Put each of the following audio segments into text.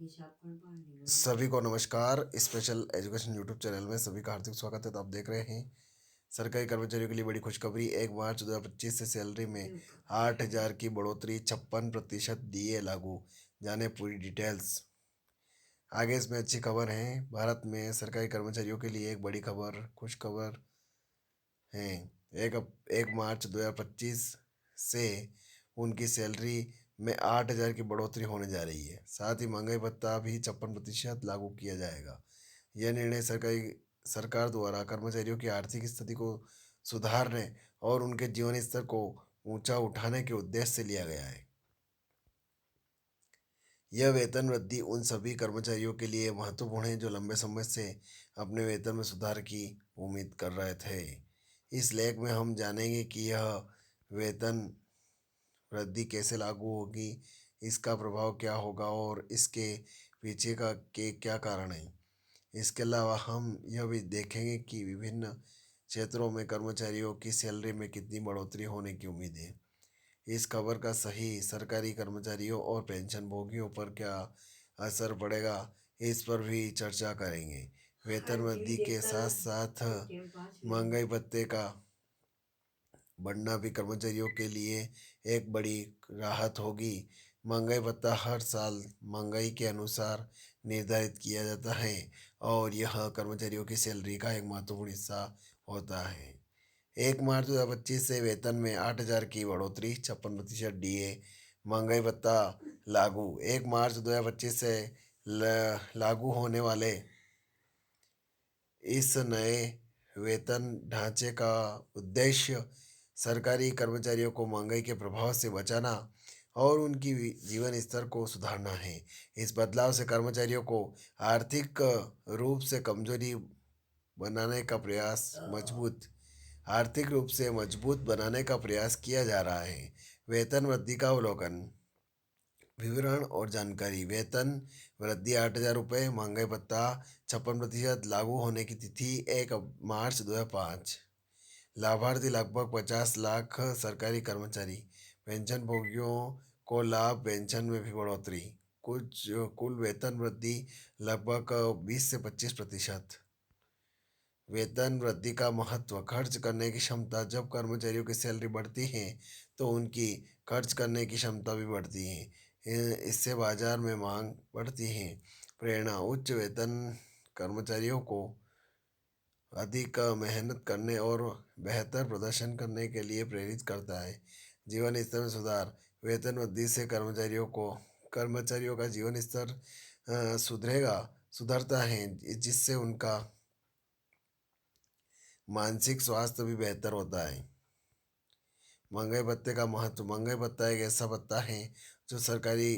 सभी को नमस्कार। स्पेशल एजुकेशन यूट्यूब चैनल में सभी का हार्दिक स्वागत है। तो आप देख रहे हैं सरकारी कर्मचारियों के लिए बड़ी खुशखबरी। 1 मार्च 2025 से सैलरी में 8,000 की बढ़ोतरी, 56% डीए लागू। जाने पूरी डिटेल्स। आगे इसमें अच्छी खबर है। भारत में सरकारी कर्मचारियों के लिए एक बड़ी खबर, खुश खबर है। एक 1 मार्च 2025 से उनकी सैलरी में 8,000 की बढ़ोतरी होने जा रही है। साथ ही महंगाई भत्ता भी 56% लागू किया जाएगा। यह निर्णय सरकार द्वारा कर्मचारियों की आर्थिक स्थिति को सुधारने और उनके जीवन स्तर को ऊंचा उठाने के उद्देश्य से लिया गया है। यह वेतन वृद्धि उन सभी कर्मचारियों के लिए महत्वपूर्ण है जो लंबे समय से अपने वेतन में सुधार की उम्मीद कर रहे थे। इस लेख में हम जानेंगे कि यह वेतन वृद्धि कैसे लागू होगी, इसका प्रभाव क्या होगा और इसके पीछे का के क्या कारण है। इसके अलावा हम यह भी देखेंगे कि विभिन्न क्षेत्रों में कर्मचारियों की सैलरी में कितनी बढ़ोतरी होने की उम्मीद है। इस खबर का सही सरकारी कर्मचारियों और पेंशन भोगियों पर क्या असर पड़ेगा, इस पर भी चर्चा करेंगे। वेतन वृद्धि के साथ साथ महंगाई भत्ते का बढ़ना भी कर्मचारियों के लिए एक बड़ी राहत होगी। महंगाई भत्ता हर साल महंगाई के अनुसार निर्धारित किया जाता है और यह कर्मचारियों की सैलरी का एक महत्वपूर्ण हिस्सा होता है। 1 मार्च 2025 से वेतन में 8,000 की बढ़ोतरी, 56% डीए। महंगाई भत्ता लागू। 1 मार्च 2025 से लागू होने वाले इस नए वेतन ढांचे का उद्देश्य सरकारी कर्मचारियों को महंगाई के प्रभाव से बचाना और उनकी जीवन स्तर को सुधारना है। इस बदलाव से कर्मचारियों को आर्थिक रूप से कमजोरी बनाने का प्रयास मजबूत आर्थिक रूप से मजबूत बनाने का प्रयास किया जा रहा है। वेतन वृद्धि का अवलोकन, विवरण और जानकारी। वेतन वृद्धि 8,000 रुपये, महंगाई भत्ता 56%, लागू होने की तिथि 1 मार्च 2005। लाभार्थी लगभग 50 लाख सरकारी कर्मचारी। पेंशन भोगियों को लाभ, पेंशन में भी बढ़ोतरी। कुछ कुल वेतन वृद्धि लगभग 20 से 25%। वेतन वृद्धि का महत्व, खर्च करने की क्षमता। जब कर्मचारियों की सैलरी बढ़ती है तो उनकी खर्च करने की क्षमता भी बढ़ती है। इससे बाजार में मांग बढ़ती है। प्रेरणा, उच्च वेतन कर्मचारियों को अधिक मेहनत करने और बेहतर प्रदर्शन करने के लिए प्रेरित करता है। जीवन स्तर में सुधार, वेतन वृद्धि से कर्मचारियों का जीवन स्तर सुधरता है, जिससे उनका मानसिक स्वास्थ्य भी बेहतर होता है। महंगाई भत्ते का महत्व, महंगाई भत्ता एक ऐसा भत्ता है जो सरकारी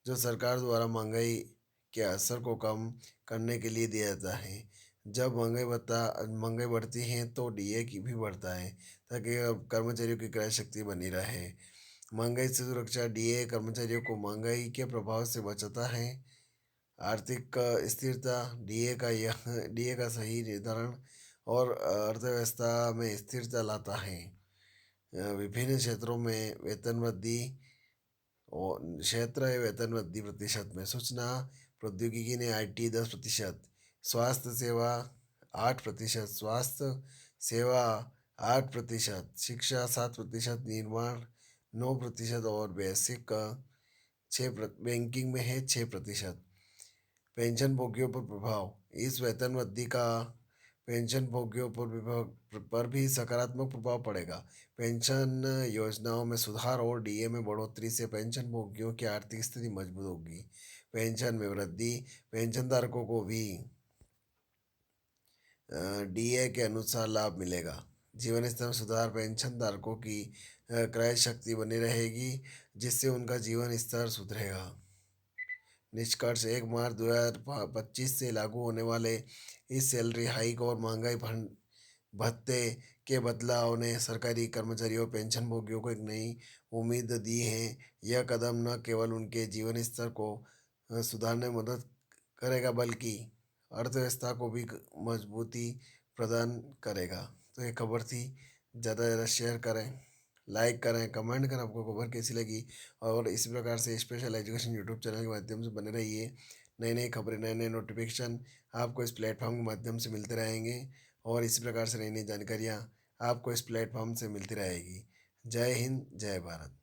जो सरकार द्वारा महंगाई के असर को कम करने के लिए दिया जाता है। जब महंगाई बढ़ती है तो डीए की भी बढ़ता है ताकि कर्मचारियों की क्रय शक्ति बनी रहे। महंगाई से सुरक्षा, डीए कर्मचारियों को महंगाई के प्रभाव से बचाता है। आर्थिक स्थिरता, डीए का सही निर्धारण और अर्थव्यवस्था में स्थिरता लाता है। विभिन्न क्षेत्रों में वेतन वृद्धि और क्षेत्र है वेतन वृद्धि प्रतिशत में। सूचना प्रौद्योगिकी ने आईटी 10%, स्वास्थ्य सेवा 8%, स्वास्थ्य सेवा 8%, शिक्षा 7%, निर्माण 9% और बेसिक 6, बैंकिंग में है 6%। पेंशन भोगियों पर प्रभाव, इस वेतन वृद्धि का पेंशन भोगियों पर भी सकारात्मक प्रभाव पड़ेगा। पेंशन योजनाओं में सुधार और डीए में बढ़ोतरी से पेंशन भोगियों की आर्थिक स्थिति मजबूत होगी। पेंशन में वृद्धि, पेंशनधारकों को भी डीए के अनुसार लाभ मिलेगा। जीवन स्तर में सुधार, पेंशन धारकों की क्रय शक्ति बनी रहेगी, जिससे उनका जीवन स्तर सुधरेगा। निष्कर्ष, 1 मार्च 2025 से लागू होने वाले इस सैलरी हाइक और महंगाई भत्ते के बदलाव ने सरकारी कर्मचारियों और पेंशन भोगियों को एक नई उम्मीद दी है। यह कदम न केवल उनके जीवन स्तर को सुधारने में मदद करेगा बल्कि अर्थव्यवस्था को भी मजबूती प्रदान करेगा। तो ये खबर थी। ज़्यादा से ज़्यादा शेयर करें, लाइक करें, कमेंट करें आपको खबर कैसी लगी और इसी प्रकार से स्पेशल एजुकेशन यूट्यूब चैनल के माध्यम से बने रहिए। नई नई खबरें, नए नए नोटिफिकेशन आपको इस प्लेटफॉर्म के माध्यम से मिलते रहेंगे और इसी प्रकार से नई नई जानकारियाँ आपको इस प्लेटफॉर्म से मिलती रहेगी। जय हिंद, जय भारत।